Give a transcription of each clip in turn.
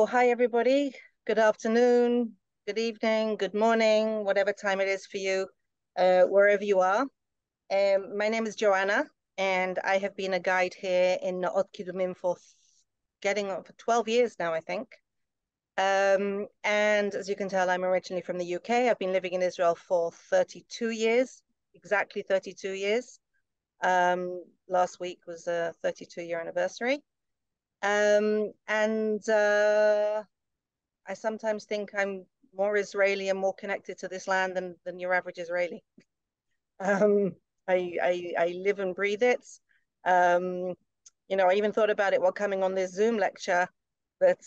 So, hi everybody. Good afternoon, good evening, good morning, whatever time it is for you, wherever you are. My name is Joanna, and I have been a guide here in Neot Kedumim for getting up for 12 years now, I think. And as you can tell, I'm originally from the UK. I've been living in Israel for 32 years, exactly 32 years. Last week was a 32-year anniversary. I sometimes think I'm more Israeli and more connected to this land than your average Israeli. I live and breathe it. I even thought about it while coming on this Zoom lecture, that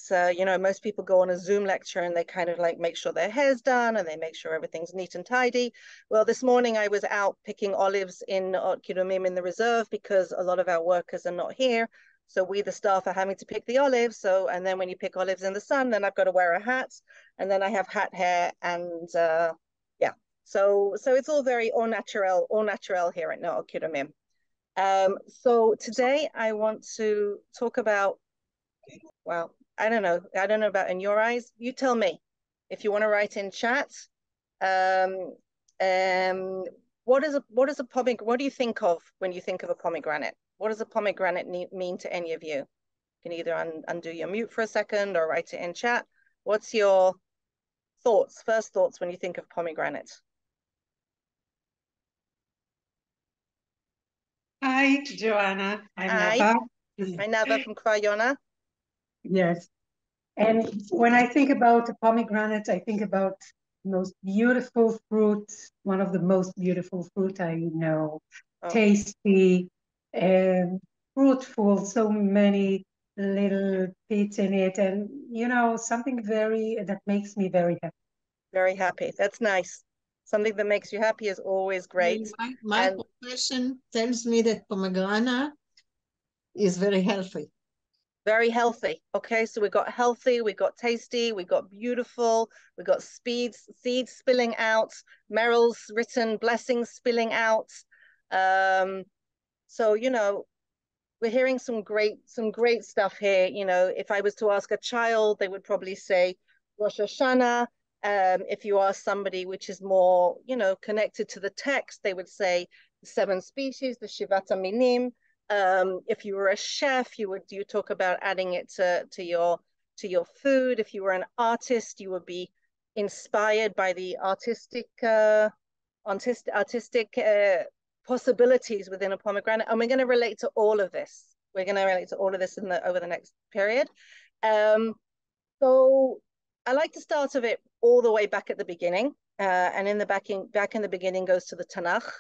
most people go on a Zoom lecture and they kind of like make sure their hair's done and they make sure everything's neat and tidy. Well, this morning I was out picking olives in Neot Kedumim in the reserve because a lot of our workers are not here. So we, the staff, are having to pick the olives. And then when you pick olives in the sun, then I've got to wear a hat, and then I have hat hair, and yeah. So it's all very all natural here at Neot Kedumim. So today I want to talk about, well, I don't know about in your eyes. You tell me if you want to write in chat. What do you think of when you think of a pomegranate? What does a pomegranate mean to any of you? You can either undo your mute for a second or write it in chat. What's your first thoughts when you think of pomegranate? Hi, Joanna. Hi, I'm Nava from Krayona. Yes. And when I think about a pomegranate, I think about the most beautiful fruit, one of the most beautiful fruit I know. Oh. Tasty and fruitful, so many little bits in it, and something that makes me very happy. Very happy. That's nice. Something that makes you happy is always great. My profession tells me that pomegranate is very healthy. Very healthy. Okay, so we got healthy, we got tasty, we got beautiful, we got seeds spilling out, Meryl's written blessings spilling out. So we're hearing some great stuff here. If I was to ask a child, they would probably say Rosh Hashanah. If you ask somebody which is more, connected to the text, they would say the 7 species, the Shivat Minim. If you were a chef, you talk about adding it to your food. If you were an artist, you would be inspired by the artistic possibilities within a pomegranate. And we're going to relate to all of this. We're going to relate to all of this over the next period. So I like to start of it all the way back at the beginning, and in the back in the beginning goes to the Tanakh.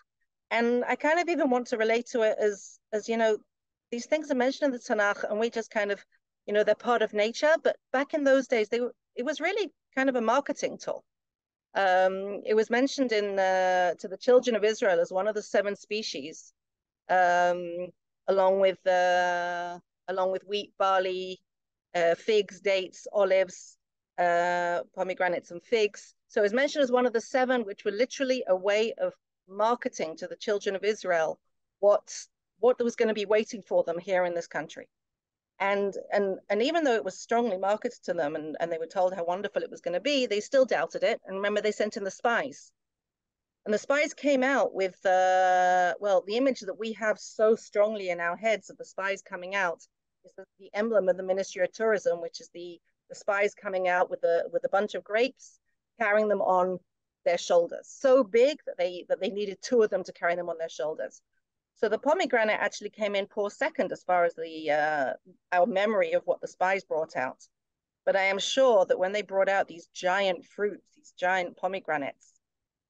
And I kind of even want to relate to it as these things are mentioned in the Tanakh, and we just kind of, they're part of nature. But back in those days, it was really kind of a marketing tool. It was mentioned to the children of Israel as one of the 7 species, along with wheat, barley, figs, dates, olives, pomegranates, and figs. So it was mentioned as one of the 7, which were literally a way of marketing to the children of Israel what was going to be waiting for them here in this country. And even though it was strongly marketed to them and they were told how wonderful it was going to be, they still doubted it. And remember, they sent in the spies. And the spies came out with, the image that we have so strongly in our heads of the spies coming out is the emblem of the Ministry of Tourism, which is the spies coming out with a bunch of grapes, carrying them on their shoulders. So big that they needed 2 of them to carry them on their shoulders. So the pomegranate actually came in poor second as far as our memory of what the spies brought out. But I am sure that when they brought out these giant fruits, these giant pomegranates,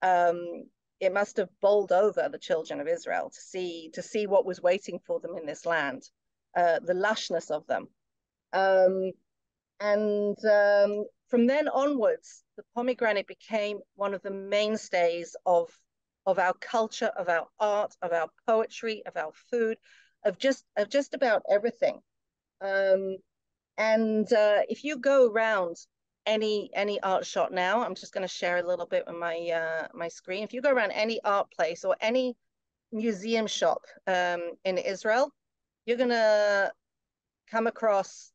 it must have bowled over the children of Israel to see what was waiting for them in this land, the lushness of them. From then onwards, the pomegranate became one of the mainstays of our culture, of our art, of our poetry, of our food, of just about everything. If you go around any art shop now, I'm just going to share a little bit on my screen. If you go around any art place or any museum shop in Israel, you're going to come across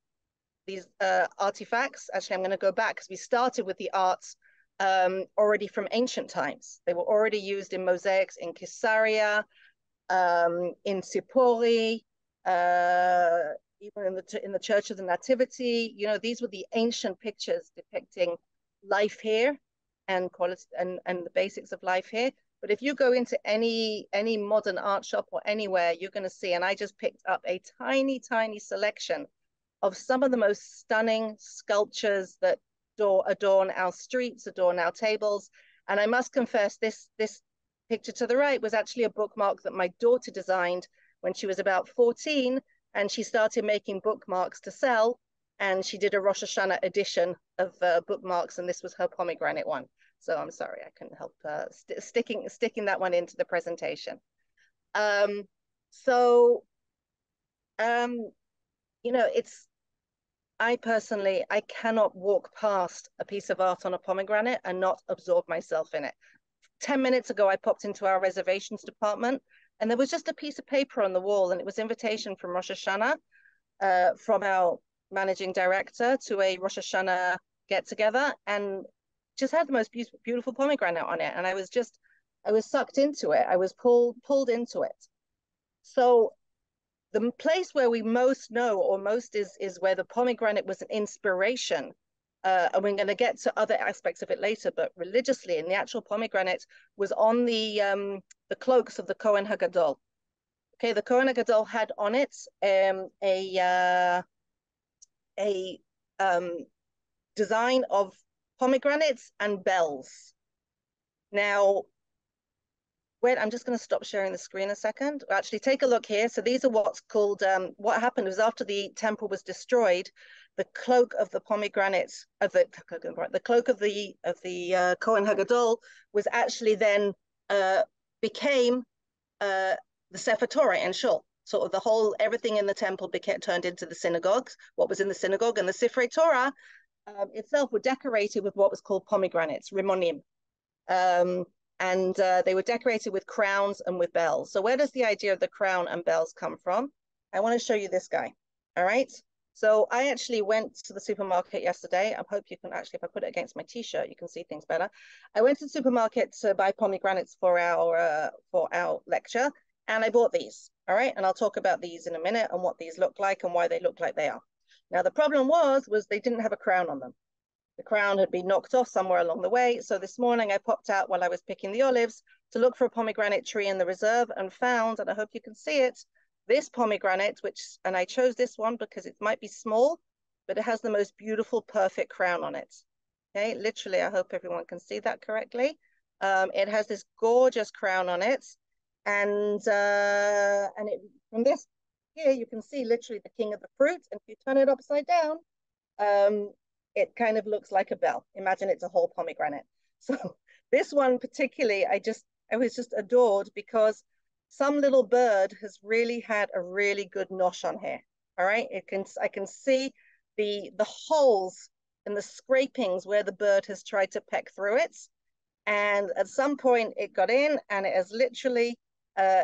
artifacts. Actually, I'm going to go back because we started with the arts already from ancient times. They were already used in mosaics in Caesarea, in Sipori, even in the Church of the Nativity. You know, these were the ancient pictures depicting life here and quality and the basics of life here. But if you go into any modern art shop or anywhere, you're going to see, and I just picked up a tiny, tiny selection of some of the most stunning sculptures that adorn our streets, adorn our tables. And I must confess, this picture to the right was actually a bookmark that my daughter designed when she was about 14, and she started making bookmarks to sell. And she did a Rosh Hashanah edition of bookmarks, and this was her pomegranate one. So I'm sorry, I couldn't help sticking that one into the presentation. You know, I personally cannot walk past a piece of art on a pomegranate and not absorb myself in it. 10 minutes ago, I popped into our reservations department, and there was just a piece of paper on the wall, and it was invitation from Rosh Hashanah, from our managing director to a Rosh Hashanah get-together, and just had the most beautiful pomegranate on it. And I was sucked into it. I was pulled into it. So the place where we most know, or most is where the pomegranate was an inspiration. And we're going to get to other aspects of it later, but religiously, in the actual pomegranate was on the cloaks of the Kohen HaGadol. Okay, the Kohen HaGadol had on it a design of pomegranates and bells. Now, wait, I'm just going to stop sharing the screen a second. Actually, take a look here. So these are what's called, what happened was after the temple was destroyed, the cloak of the pomegranates, the cloak of the Kohen HaGadol was actually then became the Sefer Torah and Shul. Sort of everything in the temple turned into the synagogues, what was in the synagogue, and the Sefer Torah itself were decorated with what was called pomegranates, rimonim. And they were decorated with crowns and with bells. So where does the idea of the crown and bells come from? I want to show you this guy, all right? So I actually went to the supermarket yesterday. I hope you can actually, if I put it against my t-shirt, you can see things better. I went to the supermarket to buy pomegranates for our lecture, and I bought these, all right? And I'll talk about these in a minute and what these look like and why they look like they are. Now, the problem was they didn't have a crown on them. The crown had been knocked off somewhere along the way. So this morning I popped out while I was picking the olives to look for a pomegranate tree in the reserve and found, and I hope you can see it, this pomegranate, and I chose this one because it might be small, but it has the most beautiful, perfect crown on it. Okay, literally, I hope everyone can see that correctly. It has this gorgeous crown on it. And from this here, you can see literally the king of the fruit. And if you turn it upside down, it kind of looks like a bell. Imagine it's a whole pomegranate. So this one particularly, I was just adored because some little bird has really had a really good nosh on here. All right, I can see the holes and the scrapings where the bird has tried to peck through it. And at some point it got in and it has literally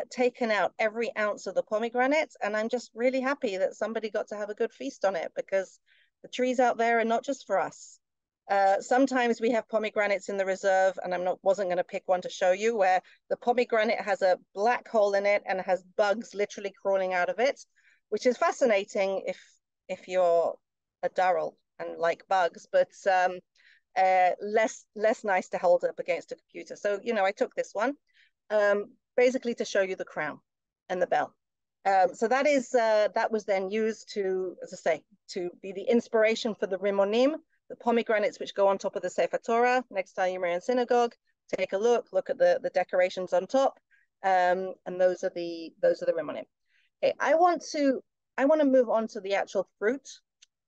taken out every ounce of the pomegranate. And I'm just really happy that somebody got to have a good feast on it, because the trees out there are not just for us. Sometimes we have pomegranates in the reserve, and wasn't going to pick one to show you, where the pomegranate has a black hole in it and has bugs literally crawling out of it, which is fascinating if you're a Darrell and like bugs, but less nice to hold up against a computer. So, you know, I took this one basically to show you the crown and the bell. So that was then used to, as I say, to be the inspiration for the rimonim, the pomegranates which go on top of the Sefer Torah. Next time you're in synagogue, take a look at the decorations on top, and those are the rimonim. Okay, I want to move on to the actual fruit.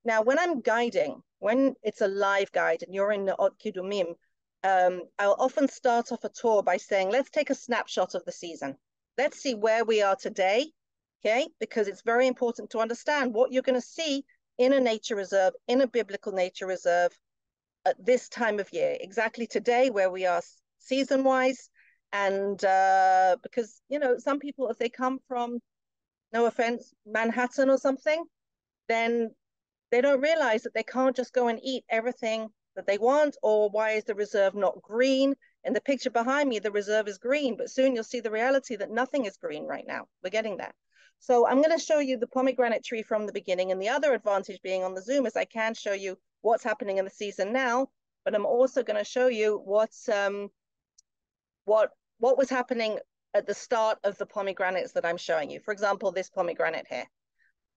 Now, when I'm guiding, when it's a live guide and you're in Neot Kedumim, I'll often start off a tour by saying, let's take a snapshot of the season. Let's see where we are today. Okay, because it's very important to understand what you're going to see in a nature reserve, in a biblical nature reserve at this time of year, exactly today where we are season-wise. And because, you know, some people, if they come from, no offense, Manhattan or something, then they don't realize that they can't just go and eat everything that they want. Or why is the reserve not green? In the picture behind me, the reserve is green, but soon you'll see the reality that nothing is green right now. We're getting there. So I'm going to show you the pomegranate tree from the beginning. And the other advantage being on the Zoom is I can show you what's happening in the season now, but I'm also going to show you what was happening at the start of the pomegranates that I'm showing you. For example, this pomegranate here.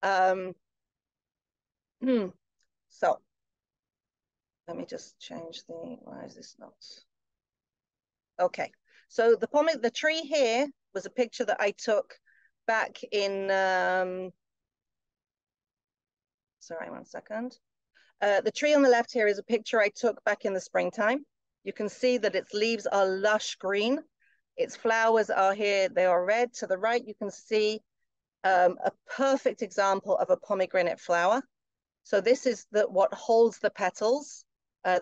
So let me just change why is this not? Okay, so the tree here was a picture that I took back in, sorry, 1 second. The tree on the left here is a picture I took back in the springtime. You can see that its leaves are lush green. Its flowers are here, they are red. To the right, you can see a perfect example of a pomegranate flower. So this is what holds the petals.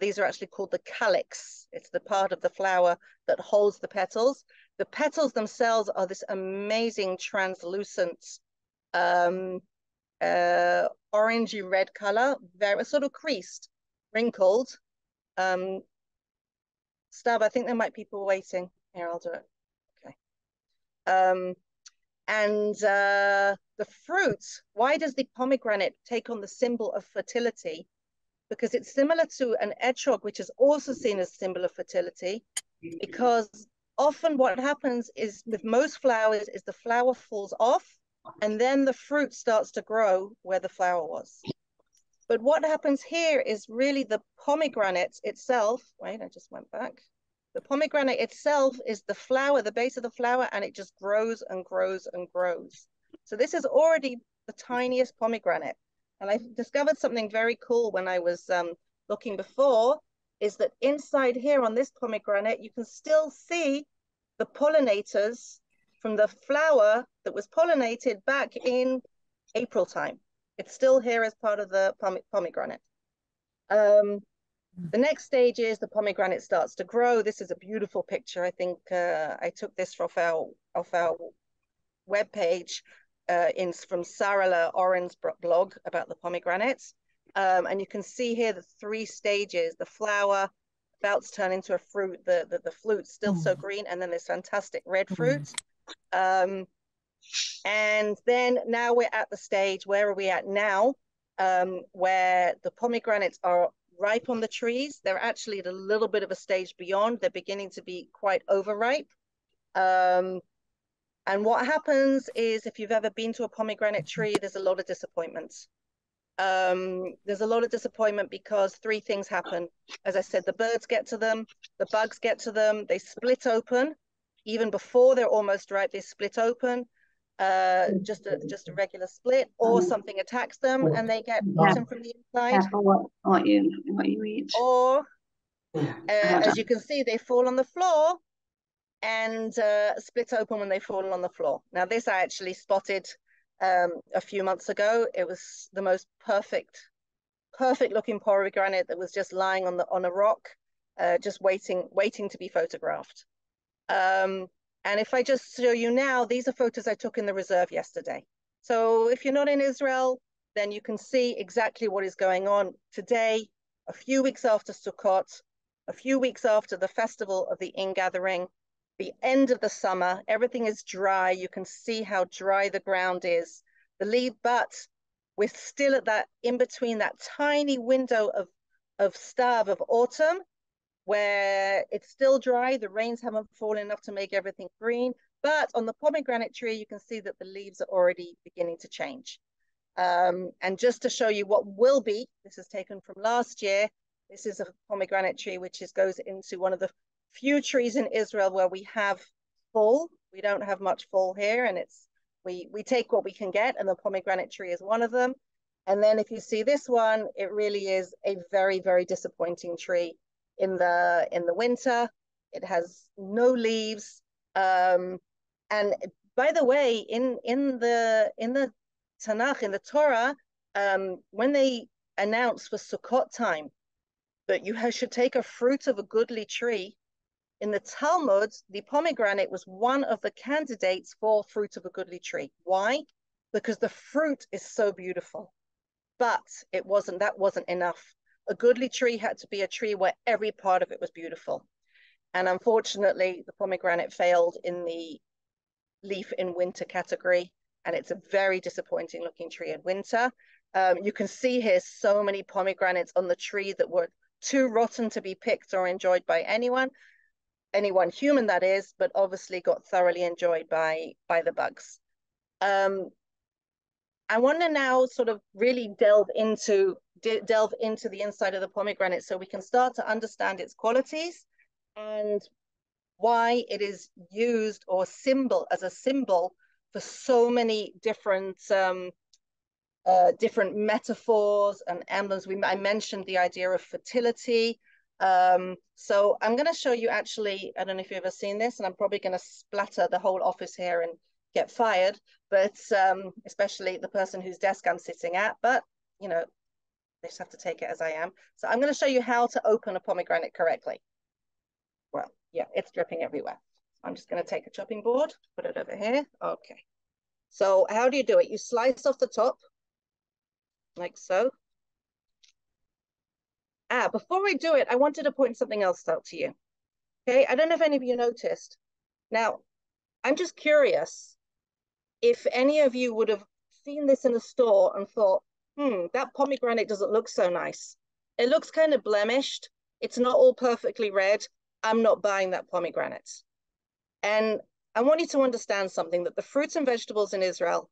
These are actually called the calyx. It's the part of the flower that holds the petals. The petals themselves are this amazing translucent orangey red color, very sort of creased, wrinkled. Stab, I think there might be people waiting. Here, I'll do it. Okay. And the fruit, why does the pomegranate take on the symbol of fertility? Because it's similar to an etrog, which is also seen as a symbol of fertility, because often what happens is with most flowers is the flower falls off and then the fruit starts to grow where the flower was. But what happens here is really the pomegranate itself, wait, I just went back. The pomegranate itself is the flower, the base of the flower, and it just grows and grows and grows. So this is already the tiniest pomegranate. And I discovered something very cool when I was looking before, is that inside here on this pomegranate, you can still see the pollinators from the flower that was pollinated back in April time. It's still here as part of the pomegranate. The next stage is the pomegranate starts to grow. This is a beautiful picture. I think I took this off our webpage from Sarah Oren's blog about the pomegranates. And you can see here the 3 stages: the flower about to turn into a fruit, the fruit's still so green, and then this fantastic red fruit. And then now we're at the stage, where are we at now? Where the pomegranates are ripe on the trees. They're actually at a little bit of a stage beyond. They're beginning to be quite overripe. And what happens is, if you've ever been to a pomegranate tree, there's a lot of disappointment. There's a lot of disappointment because 3 things happen. As I said, the birds get to them, the bugs get to them, they split open. Even before they're almost ripe, they split open. Just a regular split, or something attacks them and they get rotten from the inside. What you eat. Or, as you can see, they fall on the floor and split open when they fall on the floor. Now, this I actually spotted a few months ago. It was the most perfect looking pomegranate that was just lying on a rock, just waiting to be photographed. And if I just show you now, these are photos I took in the reserve yesterday. So if you're not in Israel, then you can see exactly what is going on today, a few weeks after Sukkot, a few weeks after the festival of the ingathering, the end of the summer. Everything is dry. You can see how dry the ground is. But we're still at that, in between that tiny window of stav of autumn, where it's still dry. The rains haven't fallen enough to make everything green. But on the pomegranate tree, you can see that the leaves are already beginning to change. And just to show you what will be, this is taken from last year. This is a pomegranate tree, which goes into one of the few trees in Israel where we have fall. We don't have much fall here, and we take what we can get, and the pomegranate tree is one of them. And then if you see this one, it really is a very, very disappointing tree. In the winter, it has no leaves. And by the way, in the Tanakh, in the Torah, when they announce for Sukkot time that you should take a fruit of a goodly tree, in the Talmud, the pomegranate was one of the candidates for fruit of a goodly tree. Why? Because the fruit is so beautiful. but that wasn't enough. A goodly tree had to be a tree where every part of it was beautiful. And unfortunately, the pomegranate failed in the leaf in winter category, and it's a very disappointing looking tree in winter. You can see here so many pomegranates on the tree that were too rotten to be picked or enjoyed by anyone human, that is, but obviously got thoroughly enjoyed by the bugs. I want to now sort of really delve into the inside of the pomegranate so we can start to understand its qualities and why it is used as a symbol for so many different different metaphors and emblems. I mentioned the idea of fertility. So I'm going to show you actually, I don't know if you've ever seen this, and I'm probably going to splatter the whole office here and get fired, but especially the person whose desk I'm sitting at, but you know, they just have to take it as I am. So I'm going to show you how to open a pomegranate correctly. Well, yeah, it's dripping everywhere. I'm just going to take a chopping board, put it over here. Okay. So how do you do it? You slice off the top, like so. Before I do it, I wanted to point something else out to you. Okay, I don't know if any of you noticed. Now, I'm just curious if any of you would have seen this in a store and thought, that pomegranate doesn't look so nice. It looks kind of blemished. It's not all perfectly red. I'm not buying that pomegranate. And I want you to understand something, that the fruits and vegetables in Israel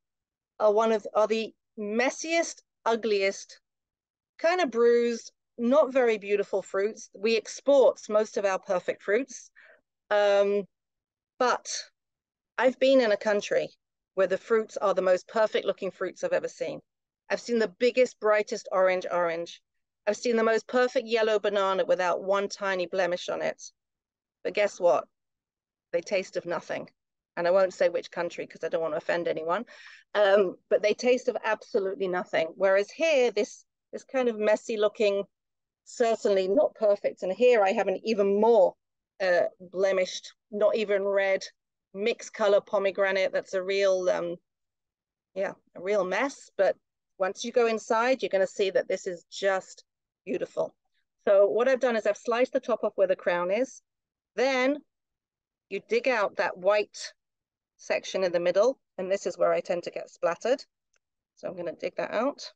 are the messiest, ugliest, kind of bruised, not very beautiful fruits. We export most of our perfect fruits. But I've been in a country where the fruits are the most perfect looking fruits I've ever seen. I've seen the biggest, brightest orange. I've seen the most perfect yellow banana without one tiny blemish on it. But guess what? They taste of nothing. And I won't say which country because I don't want to offend anyone. But they taste of absolutely nothing. Whereas here, this kind of messy looking, certainly not perfect. And here I have an even more blemished, not even red, mixed color pomegranate. That's a real, a real mess. But once you go inside, you're going to see that this is just beautiful. So what I've done is I've sliced the top off where the crown is. Then you dig out that white section in the middle, and this is where I tend to get splattered. So I'm going to dig that out.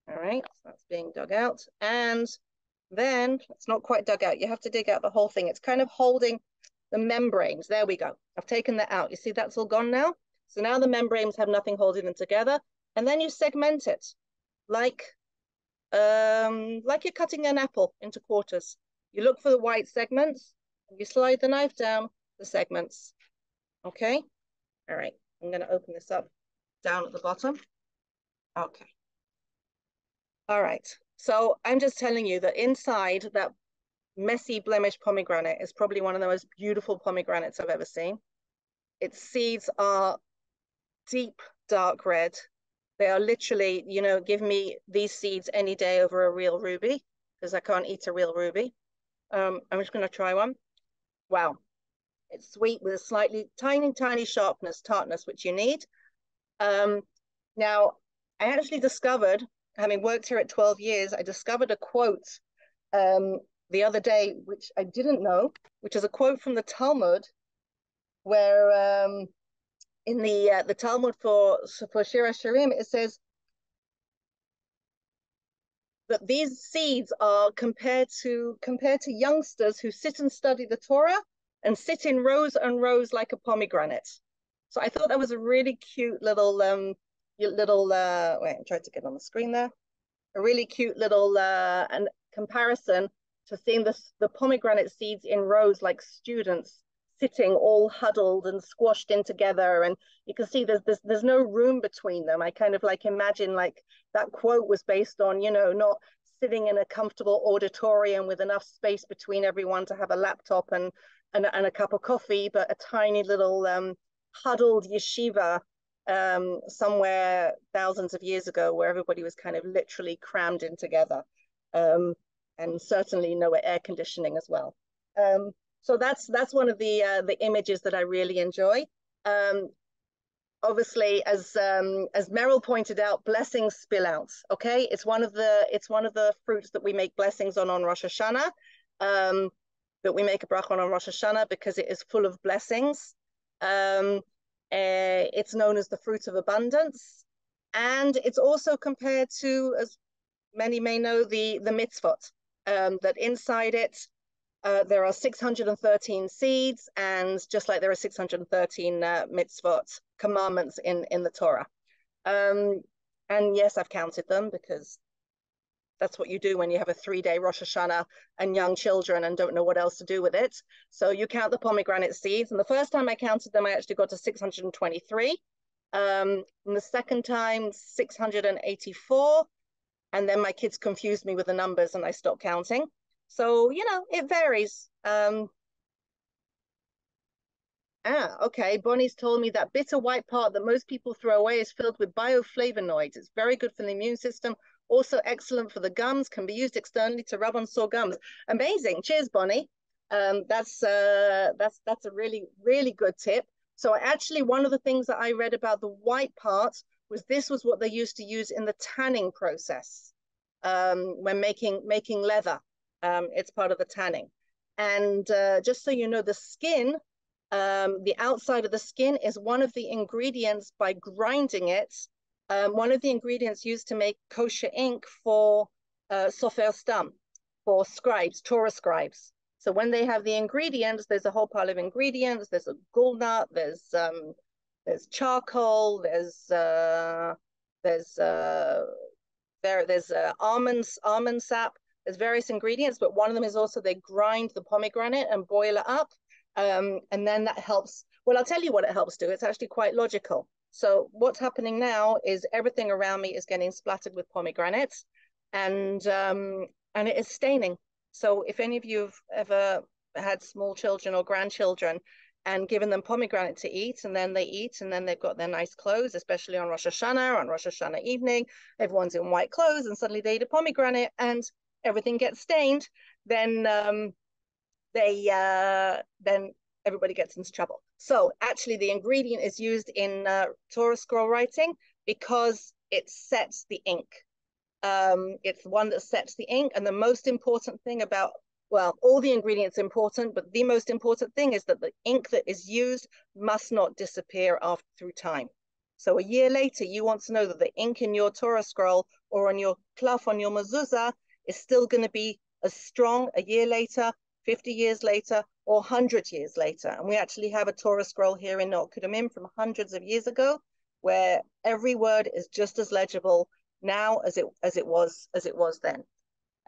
All right, so that's being dug out. And then it's not quite dug out. You have to dig out the whole thing. It's kind of holding the membranes. There we go. I've taken that out. You see that's all gone now? So now the membranes have nothing holding them together. And then you segment it like you're cutting an apple into quarters. You look for the white segments, you slide the knife down the segments. Okay? All right, I'm going to open this up down at the bottom. Okay. All right, so I'm just telling you that inside that messy blemish pomegranate is probably one of the most beautiful pomegranates I've ever seen. Its seeds are deep, dark red. They are literally, you know, give me these seeds any day over a real ruby, because I can't eat a real ruby. I'm just going to try one. Wow. It's sweet with a slightly tiny tartness, which you need. Now, I actually discovered, having worked here at 12 years, I discovered a quote the other day, which I didn't know, which is a quote from the Talmud, where in the Talmud for Shir HaShirim, it says that these seeds are compared to youngsters who sit and study the Torah and sit in rows and rows like a pomegranate. So I thought that was a really cute little wait, I'm trying to get on the screen there. A really cute little comparison to seeing the pomegranate seeds in rows like students sitting all huddled and squashed in together, and you can see there's no room between them. I kind of like imagine like that quote was based on, you know, not sitting in a comfortable auditorium with enough space between everyone to have a laptop and a cup of coffee, but a tiny little huddled yeshiva somewhere thousands of years ago where everybody was kind of literally crammed in together, and certainly no air conditioning as well. So that's one of the images that I really enjoy. obviously, as Meryl pointed out, blessings spill out. Okay, it's one of the fruits that we make blessings on Rosh Hashanah. That we make a bracha on Rosh Hashanah because it is full of blessings. It's known as the fruit of abundance, and it's also compared to, as many may know, the mitzvot. That inside it there are 613 seeds, and just like there are 613 mitzvot, commandments in the Torah. And yes, I've counted them because that's what you do when you have a 3-day Rosh Hashanah and young children and don't know what else to do with it. So you count the pomegranate seeds. And the first time I counted them, I actually got to 623. And the second time, 684. And then my kids confused me with the numbers and I stopped counting. So, you know, it varies. Okay. Bonnie's told me that bitter white part that most people throw away is filled with bioflavonoids. It's very good for the immune system. Also excellent for the gums. Can be used externally to rub on sore gums. Amazing. Cheers, Bonnie. That's a really, really good tip. So actually, one of the things that I read about the white part was this was what they used to use in the tanning process when making leather. It's part of the tanning. And just so you know, the skin, the outside of the skin is one of the ingredients by grinding it. One of the ingredients used to make kosher ink for sofer stam, for scribes, Torah scribes. So when they have the ingredients, there's a whole pile of ingredients. There's a gulnut, there's charcoal, there's almond sap. There's various ingredients, but one of them is also they grind the pomegranate and boil it up. And then that helps. Well, I'll tell you what it helps do. It's actually quite logical. So what's happening now is everything around me is getting splattered with pomegranates, and it is staining. So if any of you have ever had small children or grandchildren and given them pomegranate to eat, and then they eat, and then they've got their nice clothes, especially on Rosh Hashanah evening, everyone's in white clothes, and suddenly they eat a pomegranate and everything gets stained, then everybody gets into trouble. So actually the ingredient is used in Torah scroll writing because it sets the ink. It's the one that sets the ink, and the most important thing about, well, all the ingredients are important, but the most important thing is that the ink that is used must not disappear through time. So a year later, you want to know that the ink in your Torah scroll or on your cloth on your mezuzah is still going to be as strong a year later, 50 years later, or 100 years later. And we actually have a Torah scroll here in Neot Kedumim from hundreds of years ago, where every word is just as legible now as it was then.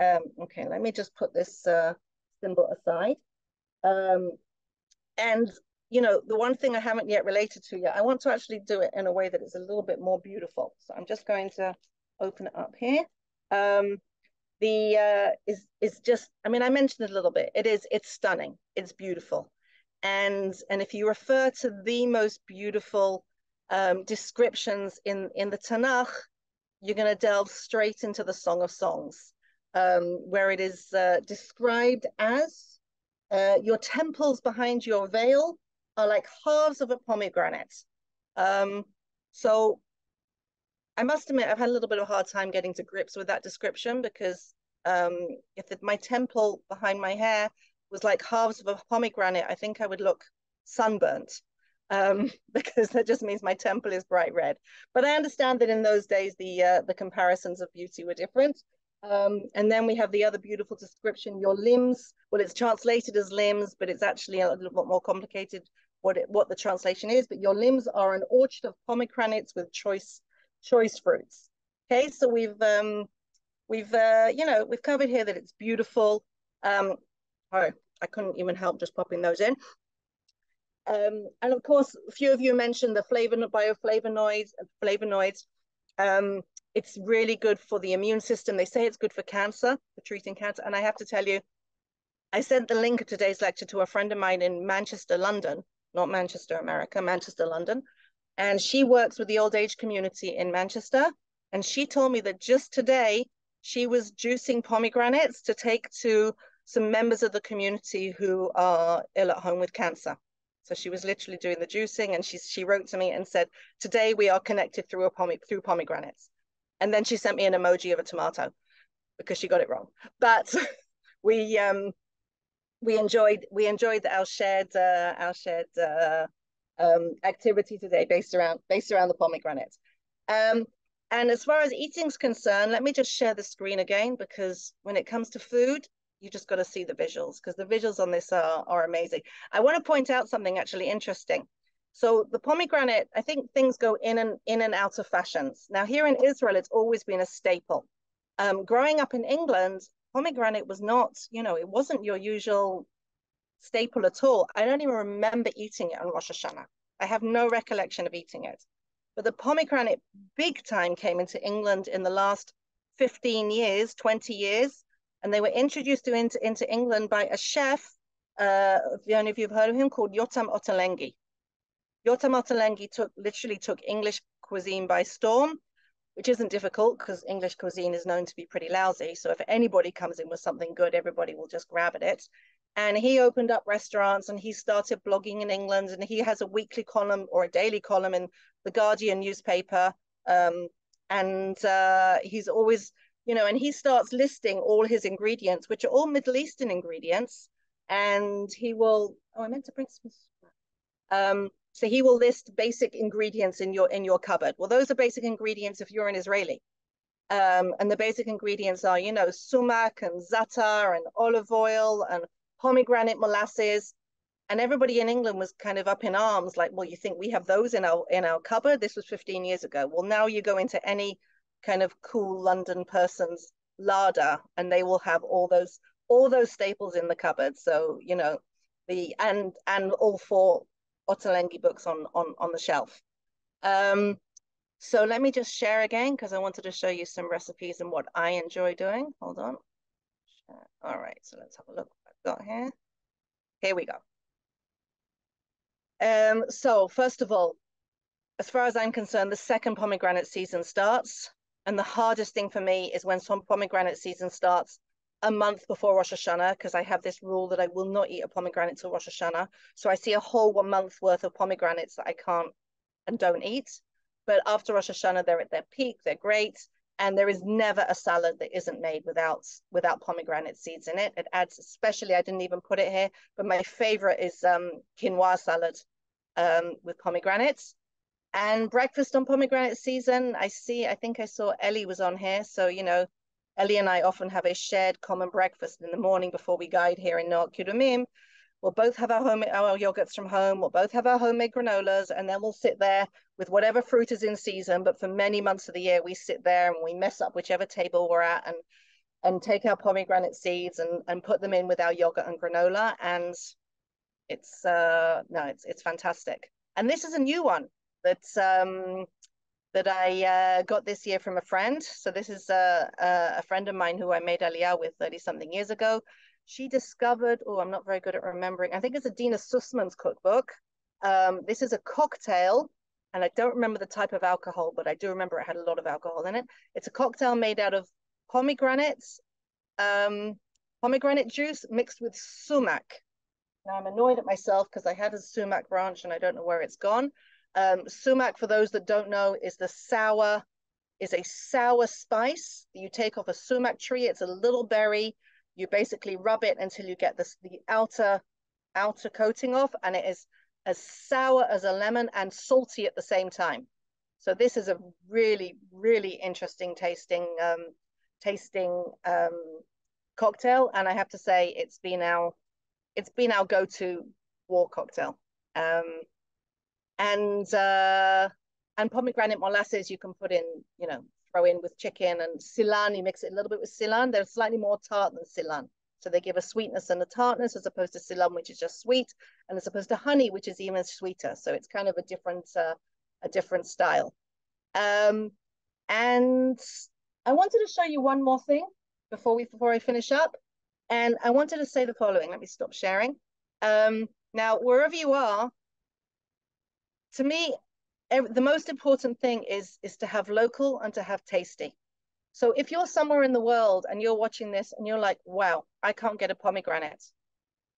Okay, let me just put this symbol aside. And you know, the one thing I haven't yet related to yet, I want to actually do it in a way that is a little bit more beautiful. So I'm just going to open it up here. Is just, I mean, I mentioned it a little bit. It's stunning. It's beautiful. And if you refer to the most beautiful descriptions in the Tanakh, you're going to delve straight into the Song of Songs, where it is described as your temples behind your veil are like halves of a pomegranate. So I must admit, I've had a little bit of a hard time getting to grips with that description, because if my temple behind my hair was like halves of a pomegranate, I think I would look sunburnt, because that just means my temple is bright red. But I understand that in those days, the comparisons of beauty were different. And then we have the other beautiful description, your limbs. Well, it's translated as limbs, but it's actually a little bit more complicated what the translation is. But your limbs are an orchard of pomegranates with choice fruits. Okay, so we've covered here that it's beautiful. Oh, I couldn't even help just popping those in. And of course, a few of you mentioned the bioflavonoids and flavonoids. It's really good for the immune system. They say it's good for cancer, for treating cancer. And I have to tell you, I sent the link of today's lecture to a friend of mine in Manchester, London, not Manchester, America, Manchester, London. And she works with the old age community in Manchester. And she told me that just today, she was juicing pomegranates to take to some members of the community who are ill at home with cancer. So she was literally doing the juicing, and she wrote to me and said, today we are connected through through pomegranates. And then she sent me an emoji of a tomato because she got it wrong. But we enjoyed our shared activity today based around the pomegranate. And as far as eating's concerned, let me just share the screen again, because when it comes to food, you just got to see the visuals, because the visuals on this are amazing. I want to point out something actually interesting. So the pomegranate, I think things go in and out of fashions. Now here in Israel, it's always been a staple. Growing up in England, pomegranate was not, it wasn't your usual staple at all. I don't even remember eating it on Rosh Hashanah. I have no recollection of eating it. But the pomegranate big time came into England in the last 15 years, 20 years. And they were introduced into England by a chef, if any of you have heard of him, called Yotam Ottolenghi. Yotam Ottolenghi literally took English cuisine by storm, which isn't difficult because English cuisine is known to be pretty lousy. So if anybody comes in with something good, everybody will just grab at it. And he opened up restaurants, and he started blogging in England, and he has a weekly column or a daily column in the Guardian newspaper. And he's always, and he starts listing all his ingredients, which are all Middle Eastern ingredients. And he will, I meant to bring some. So he will list basic ingredients in your cupboard. Well, those are basic ingredients if you're an Israeli. And the basic ingredients are, sumac and za'atar and olive oil and pomegranate molasses. And everybody in England was kind of up in arms, like, well, you think we have those in our cupboard? This was 15 years ago. Well, now you go into any kind of cool London person's larder, and they will have all those staples in the cupboard. So, and all 4 Ottolenghi books on the shelf. So let me just share again, because I wanted to show you some recipes and what I enjoy doing. Hold on. All right, so let's have a look what I've got here. Here we go. So first of all, as far as I'm concerned, the second pomegranate season starts. And the hardest thing for me is when some pomegranate season starts a month before Rosh Hashanah, because I have this rule that I will not eat a pomegranate till Rosh Hashanah. So I see a whole 1 month worth of pomegranates that I can't and don't eat. But after Rosh Hashanah, they're at their peak, they're great. And there is never a salad that isn't made without pomegranate seeds in it. It adds, especially, I didn't even put it here, but my favorite is quinoa salad with pomegranates. And breakfast on pomegranate season, I think I saw Ellie was on here. So, Ellie and I often have a shared common breakfast in the morning before we guide here in Neot Kedumim. We'll both have our yogurts from home. We'll both have our homemade granolas, and then we'll sit there with whatever fruit is in season. But for many months of the year, we sit there and we mess up whichever table we're at and take our pomegranate seeds and put them in with our yogurt and granola. And it's fantastic. And this is a new one that I got this year from a friend. So this is a friend of mine who I made Aliyah with 30-something years ago. She discovered, I'm not very good at remembering, I think it's a Dina Sussman's cookbook. This is a cocktail, and I don't remember the type of alcohol, but I do remember it had a lot of alcohol in it. It's a cocktail made out of pomegranates, pomegranate juice mixed with sumac. Now I'm annoyed at myself because I had a sumac branch and I don't know where it's gone. Sumac, for those that don't know, is a sour spice that you take off a sumac tree. It's a little berry. You basically rub it until you get the outer coating off, and it is as sour as a lemon and salty at the same time. So this is a really, really interesting tasting cocktail, and I have to say it's been our go-to war cocktail. And pomegranate molasses you can put in, throw in with chicken, and silan, you mix it a little bit with silan. They're slightly more tart than silan. So they give a sweetness and a tartness, as opposed to silan, which is just sweet, and as opposed to honey, which is even sweeter. So it's kind of a different style. And I wanted to show you one more thing before I finish up. And I wanted to say the following. Let me stop sharing. Now, wherever you are, to me, the most important thing is to have local and to have tasty. So if you're somewhere in the world and you're watching this and you're like, wow, I can't get a pomegranate,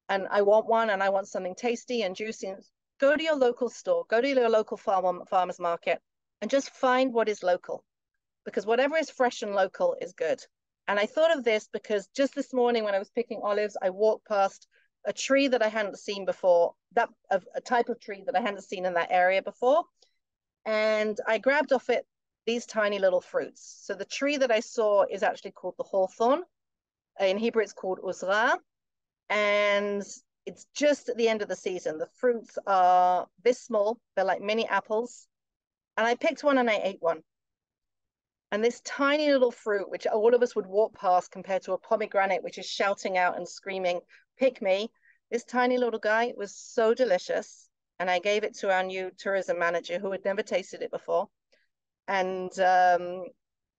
and I want one, and I want something tasty and juicy, go to your local store, go to your local farmer's market, and just find what is local, because whatever is fresh and local is good. And I thought of this because just this morning when I was picking olives, I walked past a tree that I hadn't seen before, a type of tree that I hadn't seen in that area before. And I grabbed off it these tiny little fruits. So the tree that I saw is actually called the hawthorn. In Hebrew, it's called uzra. And it's just at the end of the season. The fruits are this small. They're like mini apples. And I picked one and I ate one. And this tiny little fruit, which all of us would walk past compared to a pomegranate, which is shouting out and screaming, pick me. This tiny little guy was so delicious. And I gave it to our new tourism manager who had never tasted it before. And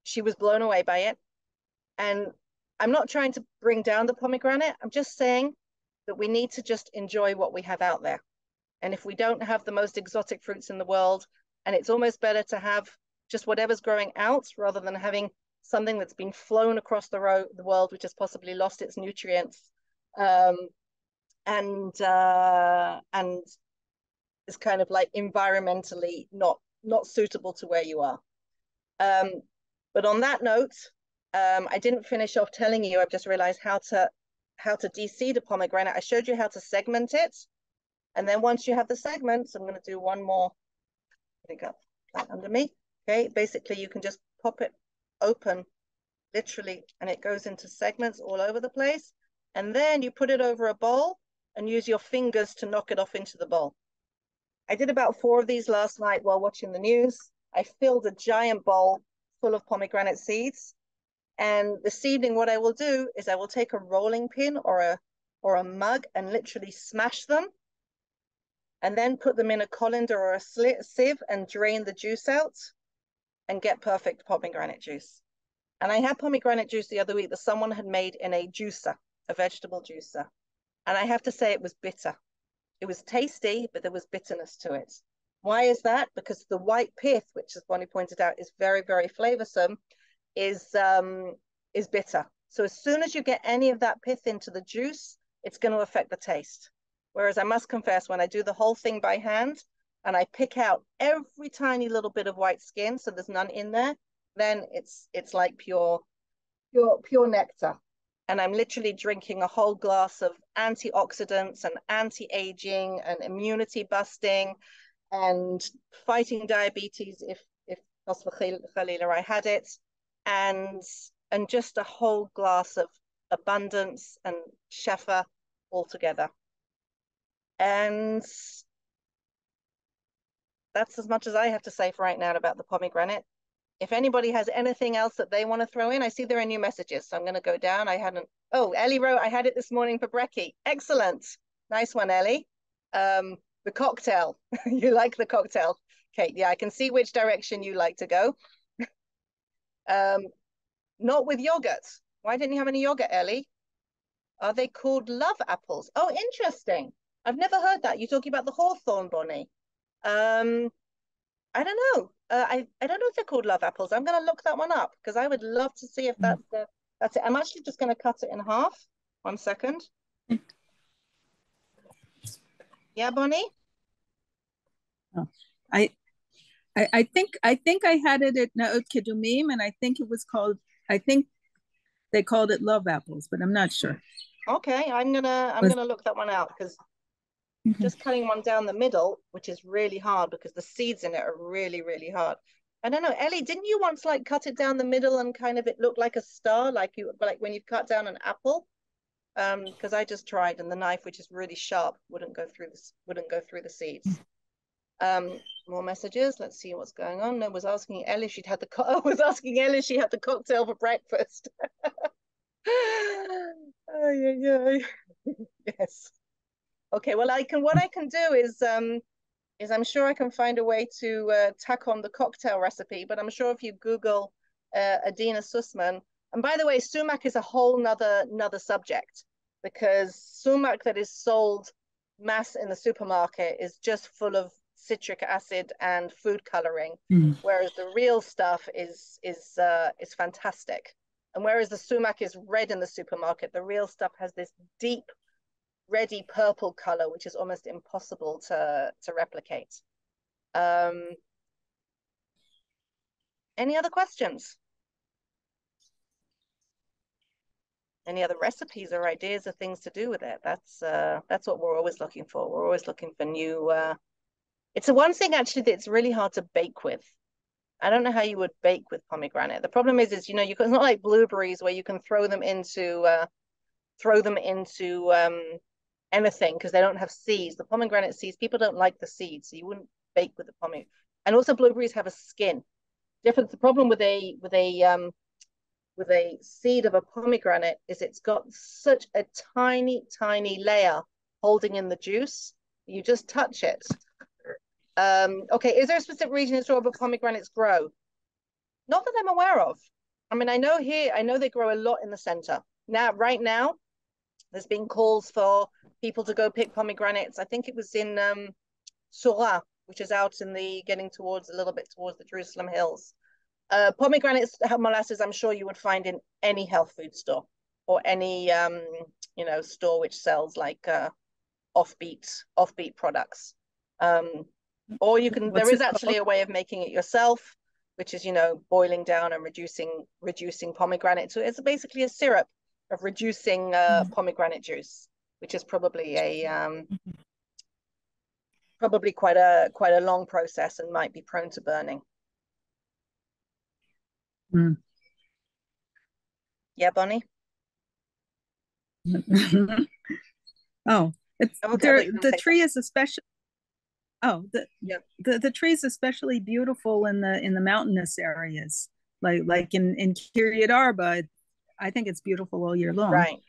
she was blown away by it. And I'm not trying to bring down the pomegranate. I'm just saying that we need to just enjoy what we have out there. And if we don't have the most exotic fruits in the world, and it's almost better to have just whatever's growing out rather than having something that's been flown across the world, which has possibly lost its nutrients, and is kind of like environmentally not suitable to where you are. But on that note, I didn't finish off telling you. I've just realized how to de-seed a pomegranate. I showed you how to segment it, and then once you have the segments, I'm going to do one more. I think up that under me. Okay, basically you can just pop it open, literally, and it goes into segments all over the place. And then you put it over a bowl and use your fingers to knock it off into the bowl. I did about 4 of these last night while watching the news. I filled a giant bowl full of pomegranate seeds. And this evening, what I will do is I will take a rolling pin or a mug and literally smash them, and then put them in a colander or a sieve and drain the juice out and get perfect pomegranate juice. And I had pomegranate juice the other week that someone had made in a juicer, a vegetable juicer. And I have to say it was bitter. It was tasty, but there was bitterness to it. Why is that? Because the white pith, which as Bonnie pointed out is very, very flavorsome, is bitter. So as soon as you get any of that pith into the juice, it's going to affect the taste. Whereas I must confess, when I do the whole thing by hand and I pick out every tiny little bit of white skin, so there's none in there, then it's like pure nectar. And I'm literally drinking a whole glass of antioxidants and anti-aging and immunity busting and fighting diabetes if I had it, and just a whole glass of abundance and shefa all together. And that's as much as I have to say for right now about the pomegranate. If anybody has anything else that they want to throw in, I see there are new messages, so I'm going to go down. Oh, Ellie wrote, I had it this morning for brekkie. Excellent. Nice one, Ellie. The cocktail. You like the cocktail. Kate, yeah, I can see which direction you like to go. Not with yogurt. Why didn't you have any yogurt, Ellie? Are they called love apples? Oh, interesting. I've never heard that. You're talking about the hawthorn, Bonnie. I don't know. I don't know if they're called love apples. I'm going to look that one up because I would love to see if that's it. I'm actually just going to cut it in half. 1 second. Yeah, Bonnie? Oh, I think I had it at Neot Kedumim, and I think they called it love apples, but I'm not sure. Okay, I'm gonna look that one out because just cutting one down the middle, which is really hard because the seeds in it are really, really hard. I don't know, Ellie, didn't you once like cut it down the middle and kind of it looked like a star, like when you cut down an apple? Because I just tried and the knife, which is really sharp, wouldn't go through the seeds. More messages. Let's see what's going on. I was asking Ellie if she had the cocktail for breakfast. Oh, yeah. Yes. Okay, well, what I can do is I'm sure I can find a way to tack on the cocktail recipe, but I'm sure if you Google Adina Sussman, and by the way, sumac is a whole nother subject, because sumac that is sold mass in the supermarket is just full of citric acid and food coloring, whereas the real stuff is fantastic. And whereas the sumac is red in the supermarket, the real stuff has this deep reddy purple color, which is almost impossible to replicate. Any other questions? Any other recipes or ideas of things to do with it? That's what we're always looking for. We're always looking for new. It's the one thing actually that's really hard to bake with. I don't know how you would bake with pomegranate. The problem is you know, it's not like blueberries where you can throw them into anything because they don't have seeds. The pomegranate seeds, people don't like the seeds, so you wouldn't bake with the pomegranate. And also blueberries have a skin. The problem with a seed of a pomegranate is it's got such a tiny layer holding in the juice. You just touch it. Okay, is there a specific region in Israel where pomegranates grow? Not that I'm aware of. I mean, I know they grow a lot in the center. Right now, there's been calls for people to go pick pomegranates. I think it was in Surah, which is out in getting towards a little bit towards the Jerusalem hills. Pomegranates, molasses, I'm sure you would find in any health food store or any you know, store which sells like offbeat products. Or you can. There is actually a way of making it yourself, which is, you know, boiling down and reducing pomegranate. So it's basically a syrup of reducing pomegranate juice, which is probably quite a long process and might be prone to burning. Yeah, Bonnie. Oh, the tree is especially. Oh, the tree is especially beautiful in the mountainous areas, like in Kiryat Arba. I think it's beautiful all year long. Right.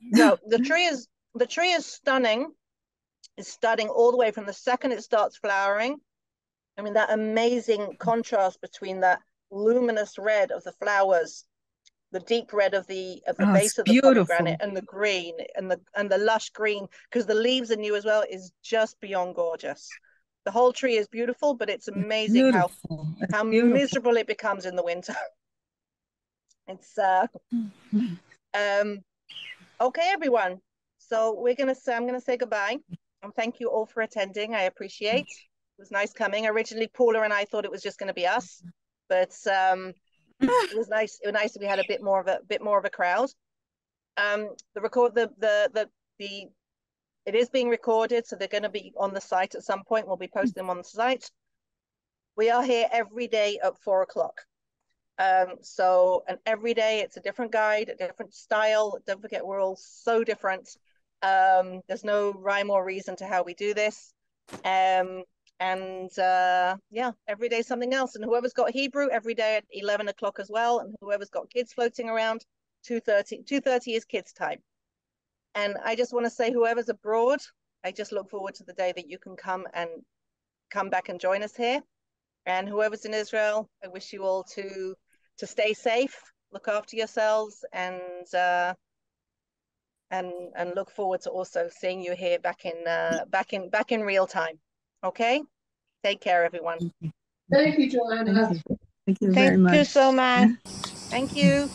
No, the tree is stunning. It's stunning all the way from the second it starts flowering. I mean, that amazing contrast between that luminous red of the flowers, the deep red of the base of the pomegranate, and the green and the lush green, because the leaves are new as well, is just beyond gorgeous. The whole tree is beautiful, but it's amazing how miserable it becomes in the winter. It's okay, everyone. So I'm gonna say goodbye and thank you all for attending. I appreciate. It was nice coming. Originally, Paula and I thought it was just going to be us, but it was nice. It was nice that we had a bit more of a crowd. It is being recorded, so they're going to be on the site at some point. We'll be posting them on the site. We are here every day at 4 o'clock. And every day it's a different guide, a different style. Don't forget, we're all so different. There's no rhyme or reason to how we do this. Yeah, every day something else. And whoever's got Hebrew, every day at 11 o'clock as well. And whoever's got kids floating around, 2:30 is kids time. And I just want to say, whoever's abroad, I just look forward to the day that you can come back and join us here. And whoever's in Israel, I wish you all to stay safe, look after yourselves, and look forward to also seeing you here back in real time. Okay, take care, everyone. Thank you, Joanna. Thank you very much. Thank you so much. Thank you.